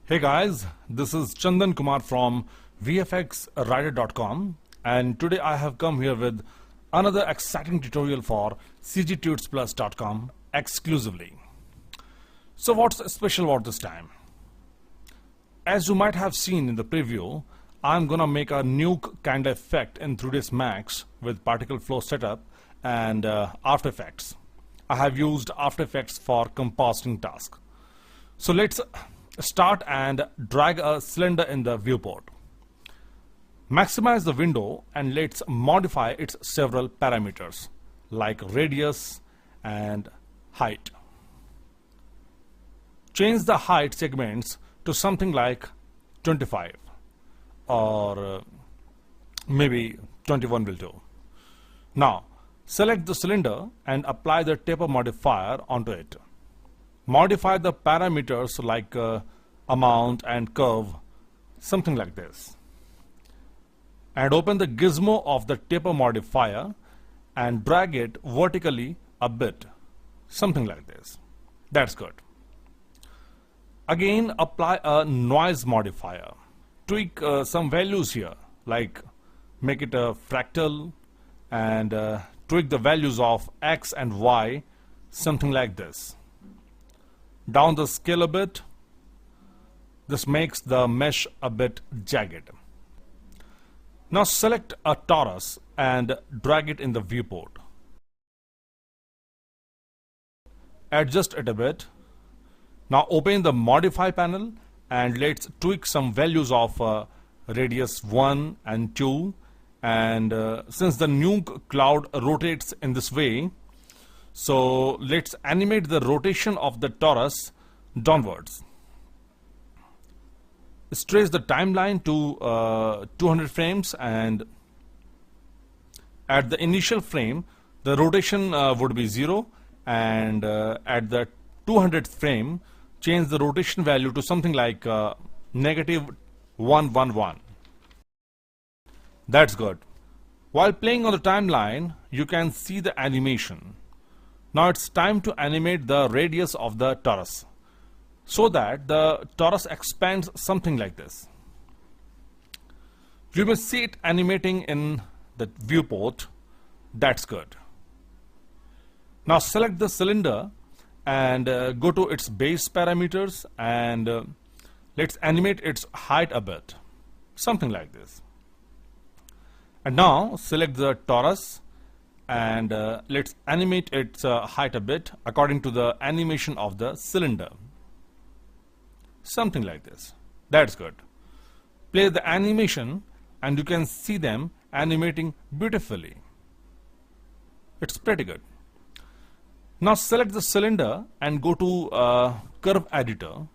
Hey guys, this is Chandan Kumar from VFXWriter.com, and today I have come here with another exciting tutorial for CGTutesPlus.com exclusively. So what's special about this time? As you might have seen in the preview, I'm gonna make a nuke kind of effect in 3ds Max with particle flow setup and After Effects. I have used After Effects for compositing task. So let's start and drag a cylinder in the viewport. Maximize the window and let's modify its several parameters like radius and height. Change the height segments to something like 25 or maybe 21 will do. Now select the cylinder and apply the taper modifier onto it. Modify the parameters like amount and curve, something like this. And open the gizmo of the taper modifier and drag it vertically a bit, something like this. That's good. Again, apply a noise modifier. Tweak some values here, like make it a fractal and tweak the values of X and Y, something like this. Down the scale a bit. This makes the mesh a bit jagged. Now select a torus and drag it in the viewport. Adjust it a bit. Now open the modify panel and let's tweak some values of radius 1 and 2, and since the nuke cloud rotates in this way, so let's animate the rotation of the torus downwards. Stretch the timeline to 200 frames, and at the initial frame the rotation would be 0, and at the 200th frame change the rotation value to something like -111. That's good. While playing on the timeline you can see the animation. Now it's time to animate the radius of the torus so that the torus expands something like this. You may see it animating in the viewport. That's good. Now select the cylinder and go to its base parameters and let's animate its height a bit, something like this. And now select the torus and let's animate its height a bit according to the animation of the cylinder, something like this. That's good. Play the animation and you can see them animating beautifully. It's pretty good. Now select the cylinder and go to curve editor,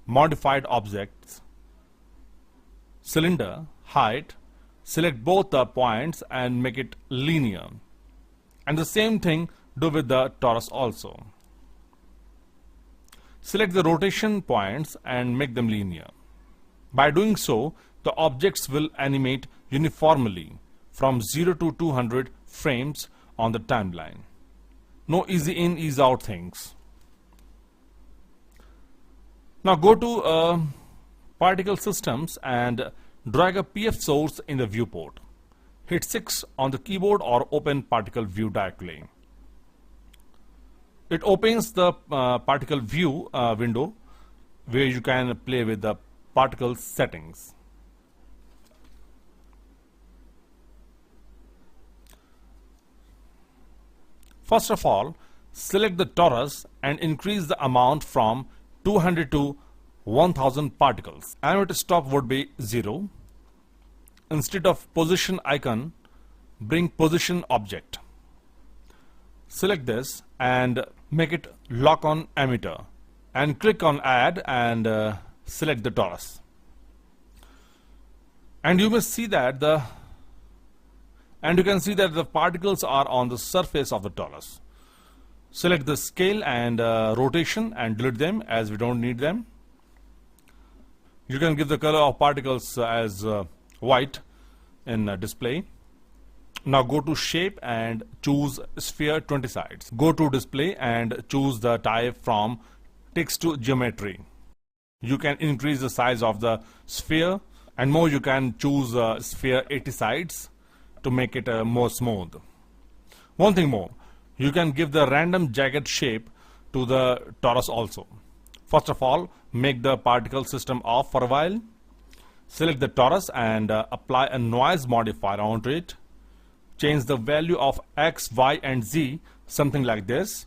modified objects, cylinder, height, select both the points and make it linear. And the same thing do with the torus also. Select the rotation points and make them linear. By doing so, the objects will animate uniformly from 0 to 200 frames on the timeline. No easy in, easy out things. Now go to particle systems and drag a PF source in the viewport. Hit 6 on the keyboard or open particle view directly. It opens the particle view window where you can play with the particle settings. First of all, select the torus and increase the amount from 200 to 1000 particles. Animate stop would be 0. Instead of position icon, bring position object. Select this and make it lock on emitter and click on add and select the torus. And you can see that the particles are on the surface of the torus. Select the scale and rotation and delete them as we don't need them. You can give the color of particles as white in display. Now go to shape and choose sphere 20 sides. Go to display and choose the type from text to geometry. you can increase the size of the sphere, and more you can choose sphere 80 sides to make it more smooth. One thing more, you can give the random jagged shape to the torus also. First of all, make the particle system off for a while. Select the torus and apply a noise modifier onto it. Change the value of x, y and z, something like this,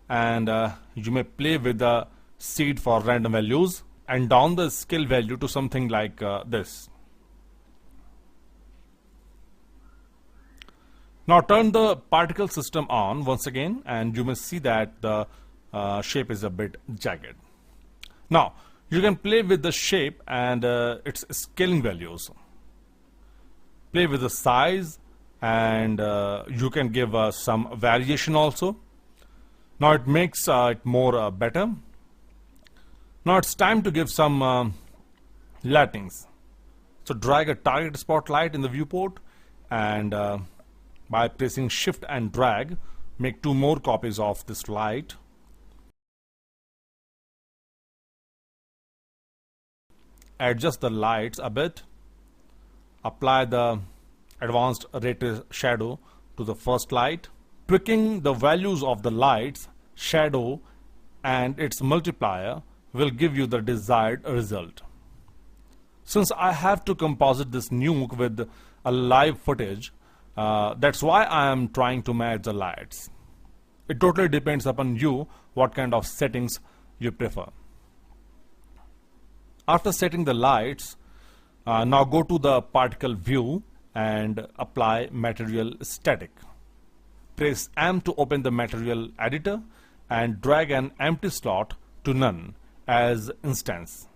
and you may play with the seed for random values and down the scale value to something like this. Now turn the particle system on once again, and you may see that the shape is a bit jagged. Now you can play with the shape and its scaling values. Play with the size, and you can give some variation also. Now it makes it more better. Now it's time to give some lightings. So drag a target spotlight in the viewport, and by pressing shift and drag, make 2 more copies of this light. Adjust the lights a bit. Apply the advanced ray trace shadow to the first light. Tweaking the values of the lights, shadow and its multiplier will give you the desired result. Since I have to composite this nuke with a live footage, that's why I am trying to match the lights. It totally depends upon you what kind of settings you prefer. After setting the lights, now go to the particle view and apply material static. Press M to open the material editor and drag an empty slot to none as instance,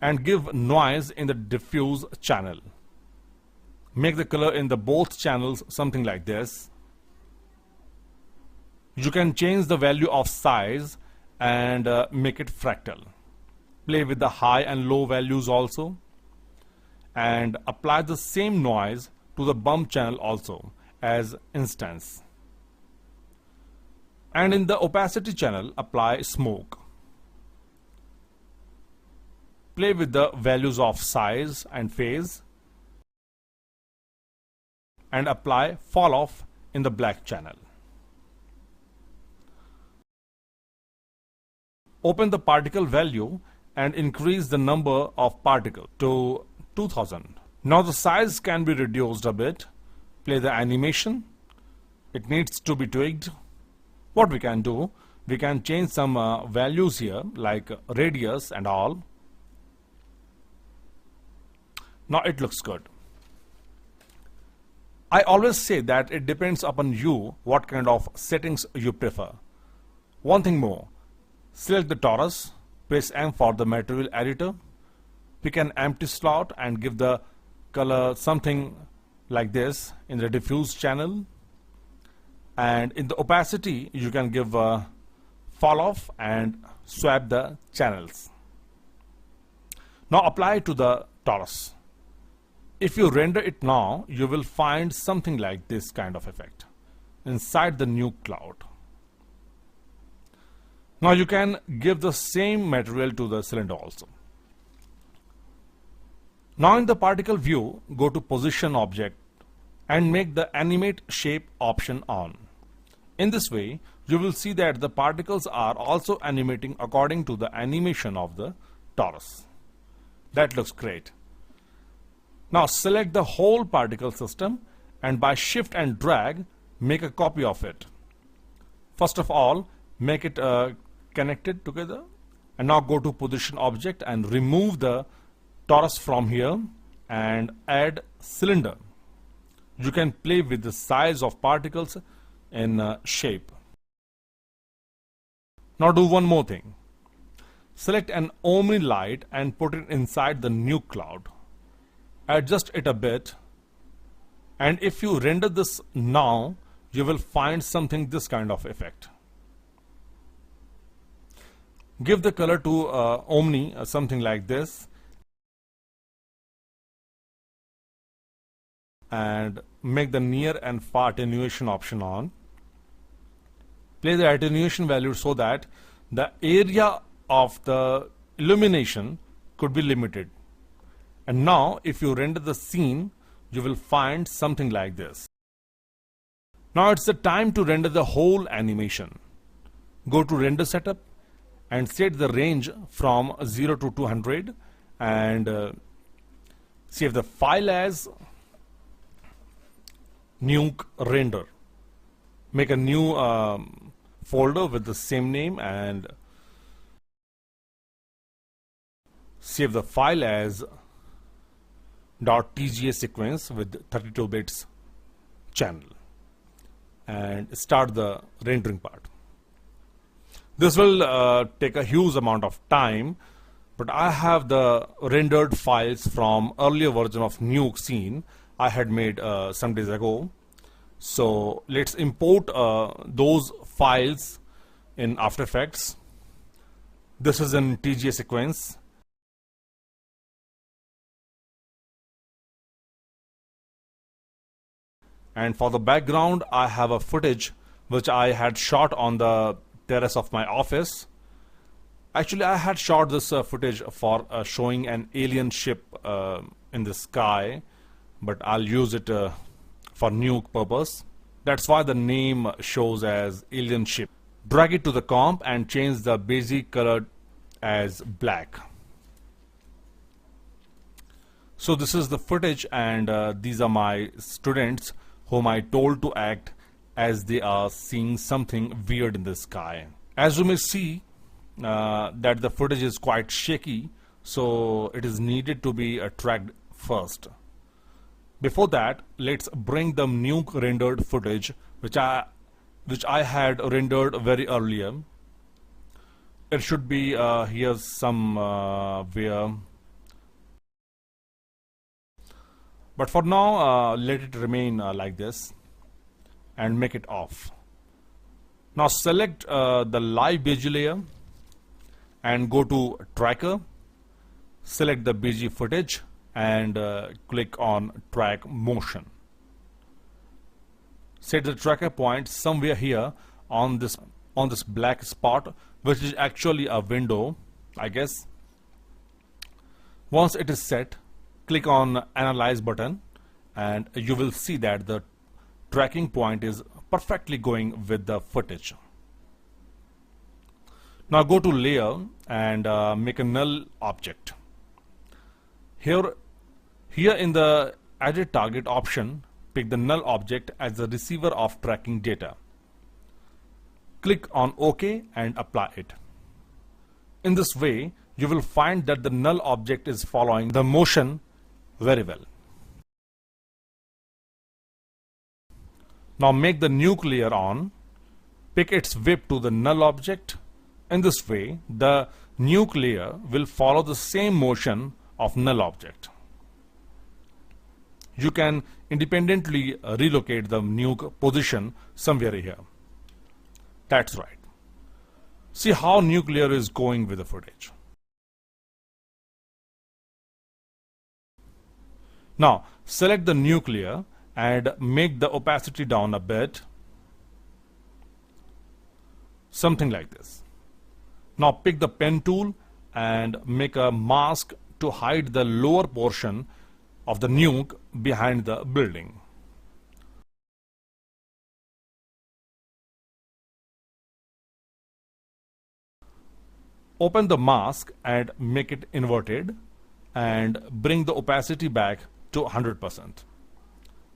and give noise in the diffuse channel. Make the color in the both channels something like this. You can change the value of size and make it fractal. Play with the high and low values also, and apply the same noise to the bump channel also as instance. And in the opacity channel, apply smoke. Play with the values of size and phase, and apply fall off in the black channel. Open the particle value and increase the number of particles to 2000. Now the size can be reduced a bit. Play the animation. It needs to be tweaked. What we can do, we can change some values here like radius and all. Now it looks good. I always say that it depends upon you what kind of settings you prefer. One thing more, select the torus, press M for the material editor, pick an empty slot and give the color something like this in the diffuse channel, and in the opacity you can give a fall off and swap the channels. Now apply it to the torus. If you render it now, you will find something like this kind of effect inside the nuke cloud. Now you can give the same material to the cylinder also. Now in the particle view, go to position object and make the animate shape option on. In this way, you will see that the particles are also animating according to the animation of the torus. That looks great. Now select the whole particle system and by shift and drag make a copy of it. First of all, make it connected together, and now go to position object and remove the torus from here and add cylinder. You can play with the size of particles in shape. Now do one more thing. Select an Omni light and put it inside the nuke cloud. Adjust it a bit, and if you render this now, you will find something this kind of effect. Give the color to Omni something like this, and make the near and far attenuation option on. Play the attenuation value so that the area of the illumination could be limited. And now if you render the scene, you will find something like this. Now it's the time to render the whole animation. Go to render setup and set the range from 0 to 200 and save the file as Nuke render. Make a new folder with the same name and save the file as .tga sequence with 32 bits channel and start the rendering part. This will take a huge amount of time, but I have the rendered files from earlier version of Nuke scene I had made some days ago. So let's import those files in After Effects. This is in TGA sequence. And for the background, I have a footage which I had shot on the terrace of my office. Actually, I had shot this footage for showing an alien ship in the sky, but I'll use it for Nuke purpose. That's why the name shows as alien ship. Drag it to the comp and change the basic color as black. So this is the footage, and these are my students whom I told to act as they are seeing something weird in the sky. As you may see that the footage is quite shaky, so it is needed to be tracked first. Before that, let's bring the Nuke rendered footage which I had rendered very earlier. It should be here somewhere. But for now, let it remain like this and make it off. Now select the live BG layer and go to tracker, select the BG footage and click on track motion. Set the tracker point somewhere here on this black spot, which is actually a window, I guess. Once it is set, click on Analyze button and you will see that the tracking point is perfectly going with the footage. Now go to Layer and make a null object. Here in the Edit Target option, pick the null object as the receiver of tracking data. Click on OK and apply it. In this way, you will find that the null object is following the motion very well. Now make the Nuke layer on, pick its whip to the null object. In this way, the Nuke layer will follow the same motion of null object. You can independently relocate the Nuke position somewhere here. That's right. See how Nuke layer is going with the footage. Now select the Nuke layer and make the opacity down a bit, something like this. Now pick the pen tool and make a mask to hide the lower portion of the Nuke behind the building. Open the mask and make it inverted and bring the opacity back to 100%.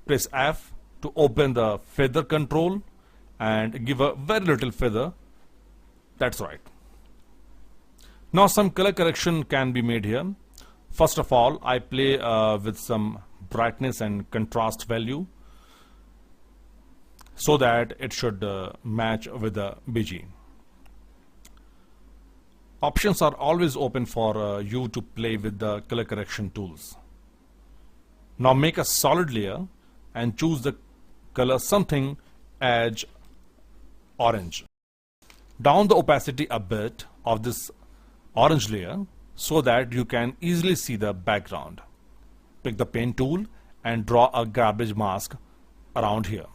Press F to open the feather control and give a very little feather. That's right. Now some color correction can be made here. First of all, I play with some brightness and contrast value so that it should match with the BG. Options are always open for you to play with the color correction tools. Now make a solid layer and choose the color something edge orange. Down the opacity a bit of this orange layer so that you can easily see the background. Pick the pen tool and draw a garbage mask around here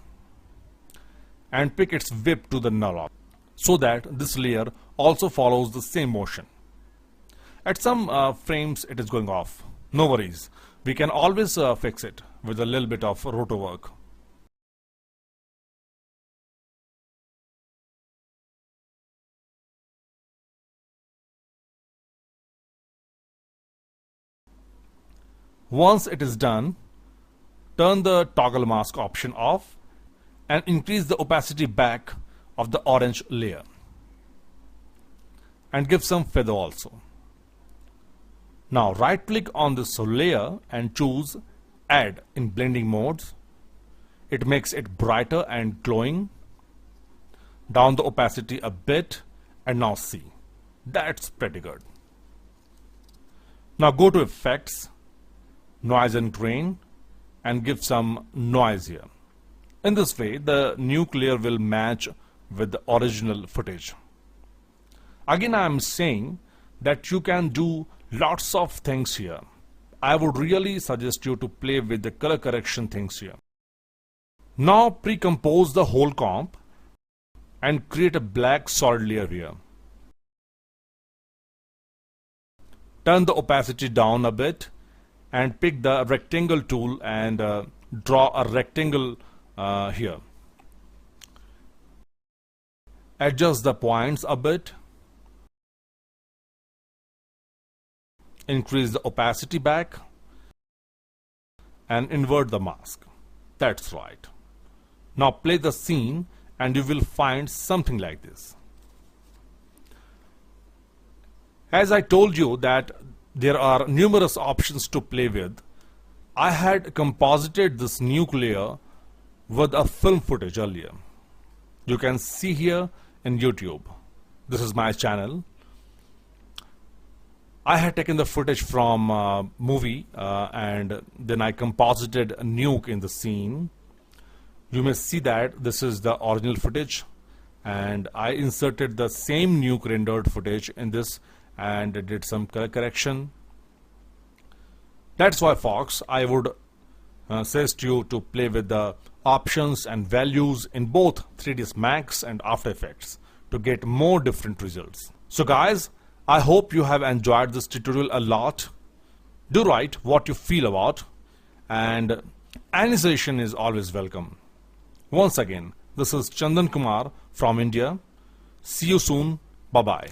and pick its whip to the null object so that this layer also follows the same motion. At some frames it is going off. No worries. We can always fix it with a little bit of roto work. Once it is done, turn the toggle mask option off and increase the opacity back of the orange layer. And give some feather also. Now right click on this layer and choose Add in blending modes. It makes it brighter and glowing. Down the opacity a bit and now see. That's pretty good. Now go to Effects, Noise and Grain and give some noise here. In this way the nuke layer will match with the original footage. Again I am saying that you can do lots of things here. I would really suggest you to play with the color correction things here. Now pre-compose the whole comp and create a black solid layer here. Turn the opacity down a bit and pick the rectangle tool and draw a rectangle here. Adjust the points a bit. Increase the opacity back and invert the mask. That's right. Now play the scene and you will find something like this. As I told you that there are numerous options to play with, I had composited this nuke layer with a film footage earlier. You can see here in YouTube. This is my channel. I had taken the footage from a movie and then I composited a nuke in the scene. You may see that this is the original footage and I inserted the same nuke rendered footage in this and did some color correction. That's why folks, I would suggest you to play with the options and values in both 3ds Max and After Effects to get more different results. So guys, I hope you have enjoyed this tutorial a lot. Do write what you feel about and any suggestion is always welcome. Once again, this is Chandan Kumar from India. See you soon. Bye bye.